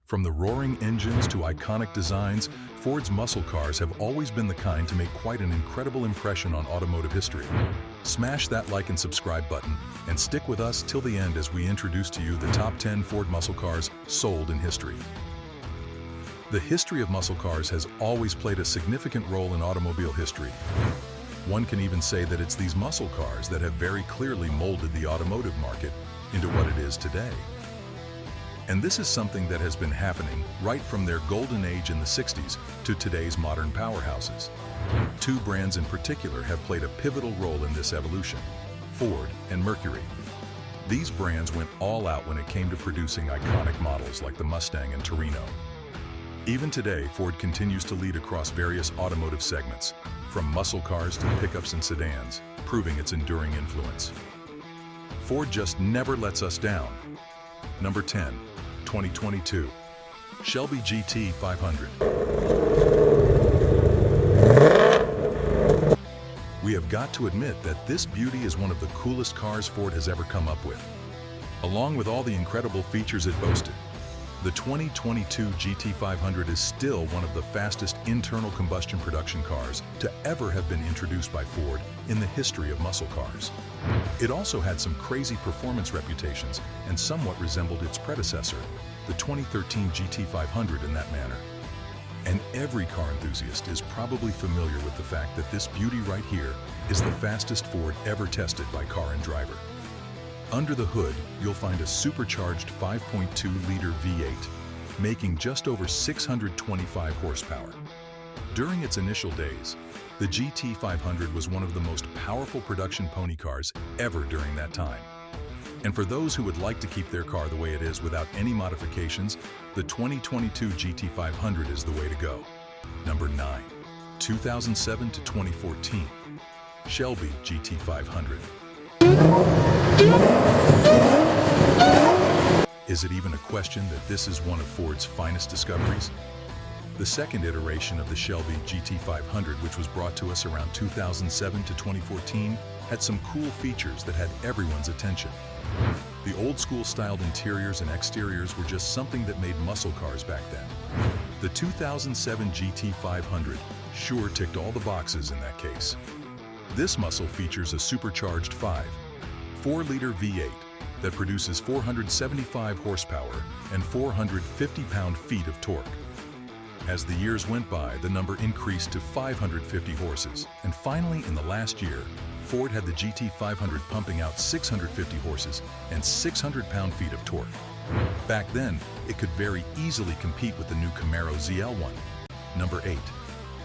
From the roaring engines to iconic designs, Ford's muscle cars have always been the kind to make quite an incredible impression on automotive history. Smash that like and subscribe button, and stick with us till the end as we introduce to you the top 10 Ford muscle cars sold in history. The history of muscle cars has always played a significant role in automobile history. One can even say that it's these muscle cars that have very clearly molded the automotive market into what it is today. And this is something that has been happening right from their golden age in the 60s to today's modern powerhouses. Two brands in particular have played a pivotal role in this evolution: Ford and Mercury. These brands went all out when it came to producing iconic models like the Mustang and Torino. Even today, Ford continues to lead across various automotive segments, from muscle cars to pickups and sedans, proving its enduring influence. Ford just never lets us down. Number 10, 2022, Shelby GT 500. We have got to admit that this beauty is one of the coolest cars Ford has ever come up with. Along with all the incredible features it boasted, the 2022 GT 500 is still one of the fastest internal combustion production cars to ever have been introduced by Ford in the history of muscle cars. It also had some crazy performance reputations and somewhat resembled its predecessor, the 2013 GT 500, in that manner. And every car enthusiast is probably familiar with the fact that this beauty right here is the fastest Ford ever tested by Car and Driver. Under the hood, you'll find a supercharged 5.2-liter V8, making just over 625 horsepower. During its initial days, the GT 500 was one of the most powerful production pony cars ever during that time. And for those who would like to keep their car the way it is without any modifications, the 2022 GT 500 is the way to go. Number 9, 2007 to 2014, Shelby GT 500. Is it even a question that this is one of Ford's finest discoveries? The second iteration of the Shelby GT 500, which was brought to us around 2007 to 2014, had some cool features that had everyone's attention. The old-school styled interiors and exteriors were just something that made muscle cars back then. The 2007 GT 500 sure ticked all the boxes in that case. This muscle features a supercharged 4-liter V8 that produces 475 horsepower and 450 pound-feet of torque. As the years went by, the number increased to 550 horses, and finally, in the last year, Ford had the GT 500 pumping out 650 horses and 600 pound-feet of torque. Back then, it could very easily compete with the new Camaro ZL1. Number 8,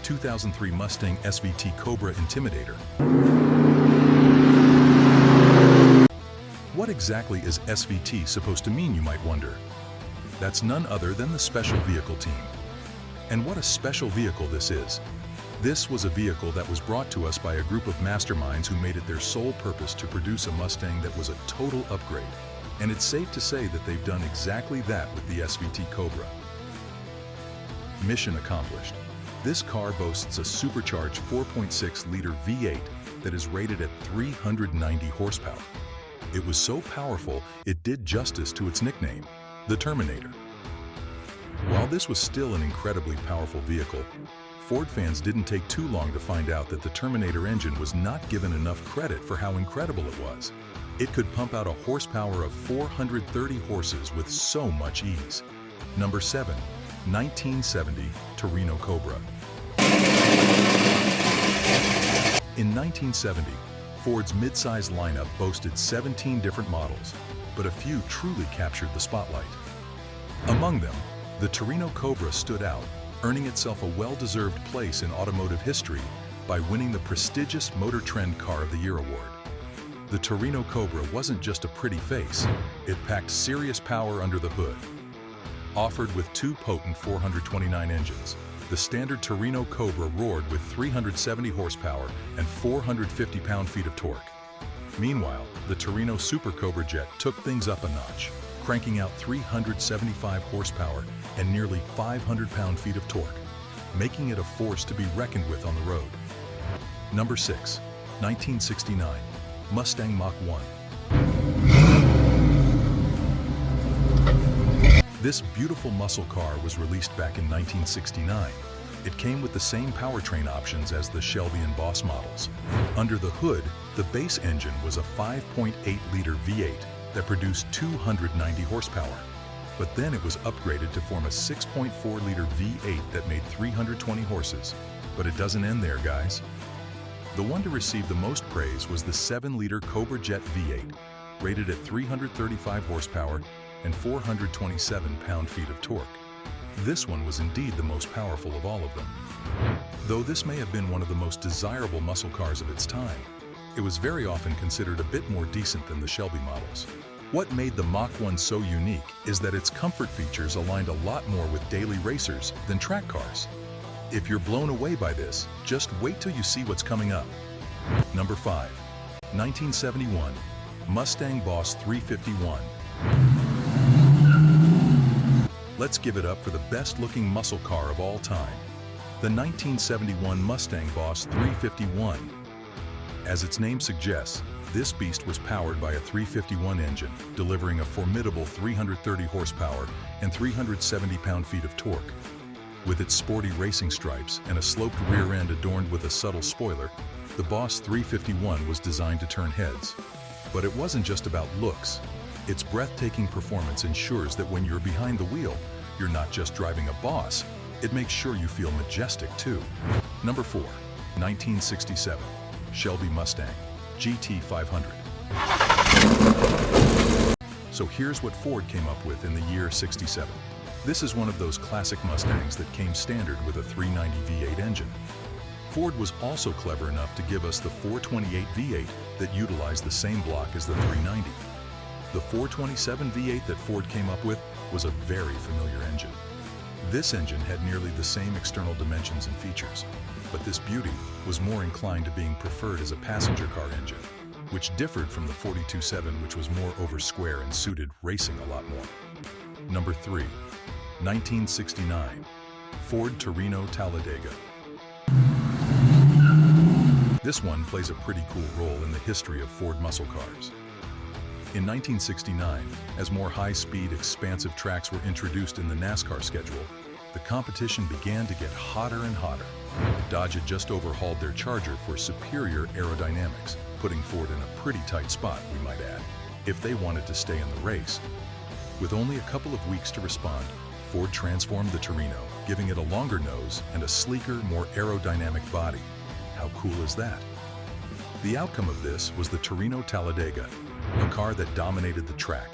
2003 Mustang SVT Cobra Intimidator. What exactly is SVT supposed to mean, you might wonder? That's none other than the Special Vehicle Team. And what a special vehicle this is. This was a vehicle that was brought to us by a group of masterminds who made it their sole purpose to produce a Mustang that was a total upgrade. And it's safe to say that they've done exactly that with the SVT Cobra. Mission accomplished. This car boasts a supercharged 4.6-liter V8 that is rated at 390 horsepower. It was so powerful, it did justice to its nickname, the Terminator. While this was still an incredibly powerful vehicle, Ford fans didn't take too long to find out that the Terminator engine was not given enough credit for how incredible it was. It could pump out a horsepower of 430 horses with so much ease. Number 7, 1970 Torino Cobra. In 1970, Ford's mid-size lineup boasted 17 different models, but a few truly captured the spotlight. Among them, the Torino Cobra stood out, earning itself a well-deserved place in automotive history by winning the prestigious Motor Trend Car of the Year award. The Torino Cobra wasn't just a pretty face, it packed serious power under the hood. Offered with two potent 429 engines, the standard Torino Cobra roared with 370 horsepower and 450 pound-feet of torque. Meanwhile, the Torino Super Cobra Jet took things up a notch, cranking out 375 horsepower and nearly 500 pound-feet of torque, making it a force to be reckoned with on the road. Number 6, 1969 Mustang Mach 1. This beautiful muscle car was released back in 1969. It came with the same powertrain options as the Shelby and Boss models. Under the hood, the base engine was a 5.8-liter V8 that produced 290 horsepower. But then it was upgraded to form a 6.4-liter V8 that made 320 horses. But it doesn't end there, guys. The one to receive the most praise was the 7-liter Cobra Jet V8, rated at 335 horsepower and 427 pound-feet of torque. This one was indeed the most powerful of all of them. Though this may have been one of the most desirable muscle cars of its time, it was very often considered a bit more decent than the Shelby models. What made the Mach 1 so unique is that its comfort features aligned a lot more with daily racers than track cars. If you're blown away by this, just wait till you see what's coming up. Number 5. 1971 Mustang Boss 351. Let's give it up for the best-looking muscle car of all time, the 1971 Mustang Boss 351. As its name suggests, this beast was powered by a 351 engine, delivering a formidable 330 horsepower and 370 pound-feet of torque. With its sporty racing stripes and a sloped rear end adorned with a subtle spoiler, the Boss 351 was designed to turn heads. But it wasn't just about looks. Its breathtaking performance ensures that when you're behind the wheel, you're not just driving a Boss, it makes sure you feel majestic too. Number 4. 1967 Shelby Mustang GT 500. So here's what Ford came up with in the year '67. This is one of those classic Mustangs that came standard with a 390 V8 engine. Ford was also clever enough to give us the 428 V8 that utilized the same block as the 390. The 427 V8 that Ford came up with was a very familiar engine. This engine had nearly the same external dimensions and features, but this beauty was more inclined to being preferred as a passenger car engine, which differed from the 427, which was more over square and suited racing a lot more. Number 3. 1969 Ford Torino Talladega. This one plays a pretty cool role in the history of Ford muscle cars. In 1969, as more high-speed, expansive tracks were introduced in the NASCAR schedule, the competition began to get hotter and hotter. Dodge had just overhauled their Charger for superior aerodynamics, putting Ford in a pretty tight spot, we might add, if they wanted to stay in the race. With only a couple of weeks to respond, Ford transformed the Torino, giving it a longer nose and a sleeker, more aerodynamic body. How cool is that? The outcome of this was the Torino Talladega, a car that dominated the track,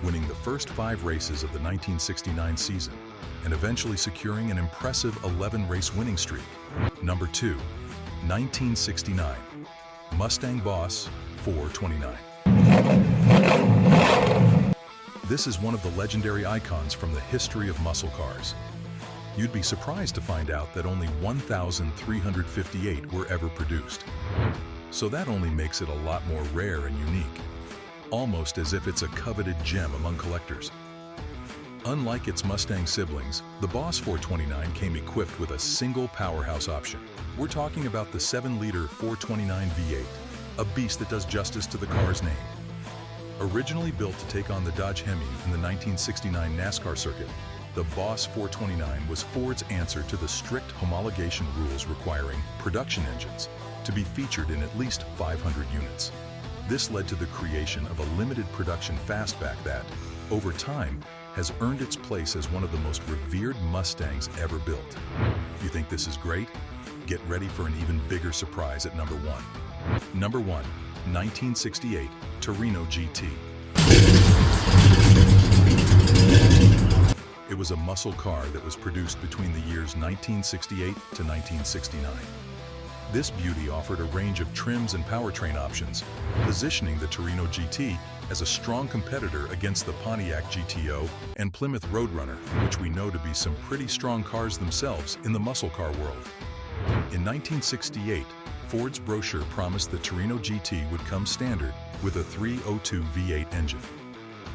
winning the first 5 races of the 1969 season, and eventually securing an impressive 11-race winning streak. Number 2. 1969 Mustang Boss 429. This is one of the legendary icons from the history of muscle cars. You'd be surprised to find out that only 1,358 were ever produced. So that only makes it a lot more rare and unique, almost as if it's a coveted gem among collectors. Unlike its Mustang siblings, the Boss 429 came equipped with a single powerhouse option. We're talking about the 7-liter 429 V8, a beast that does justice to the car's name. Originally built to take on the Dodge Hemi in the 1969 NASCAR circuit, the Boss 429 was Ford's answer to the strict homologation rules requiring production engines to be featured in at least 500 units. This led to the creation of a limited production fastback that, over time, has earned its place as one of the most revered Mustangs ever built. You think this is great? Get ready for an even bigger surprise at number 1. Number 1. 1968 Torino GT. It was a muscle car that was produced between the years 1968 to 1969. This beauty offered a range of trims and powertrain options, positioning the Torino GT as a strong competitor against the Pontiac GTO and Plymouth Roadrunner, which we know to be some pretty strong cars themselves in the muscle car world. In 1968, Ford's brochure promised the Torino GT would come standard with a 302 V8 engine.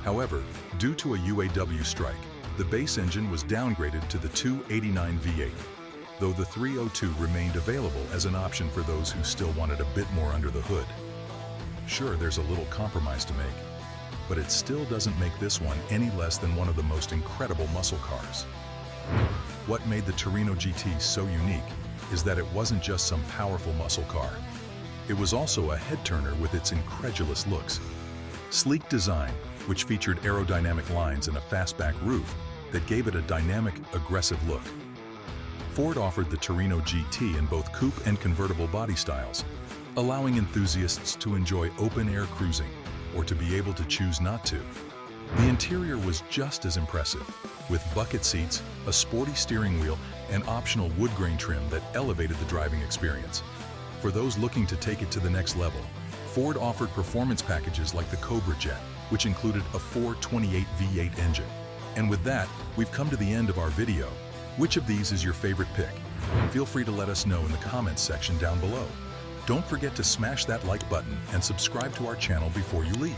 However, due to a UAW strike, the base engine was downgraded to the 289 V8, though the 302 remained available as an option for those who still wanted a bit more under the hood. Sure, there's a little compromise to make, but it still doesn't make this one any less than one of the most incredible muscle cars. What made the Torino GT so unique is that it wasn't just some powerful muscle car. It was also a head-turner with its incredulous looks. Sleek design, which featured aerodynamic lines and a fastback roof that gave it a dynamic, aggressive look. Ford offered the Torino GT in both coupe and convertible body styles, allowing enthusiasts to enjoy open-air cruising or to be able to choose not to. The interior was just as impressive, with bucket seats, a sporty steering wheel, and optional wood grain trim that elevated the driving experience. For those looking to take it to the next level, Ford offered performance packages like the Cobra Jet, which included a 428 V8 engine. And with that, we've come to the end of our video. Which of these is your favorite pick? Feel free to let us know in the comments section down below. Don't forget to smash that like button and subscribe to our channel before you leave.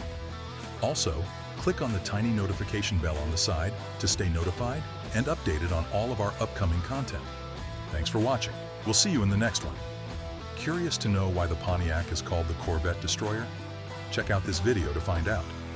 Also, click on the tiny notification bell on the side to stay notified and updated on all of our upcoming content. Thanks for watching. We'll see you in the next one. Curious to know why the Pontiac is called the Corvette Destroyer? Check out this video to find out.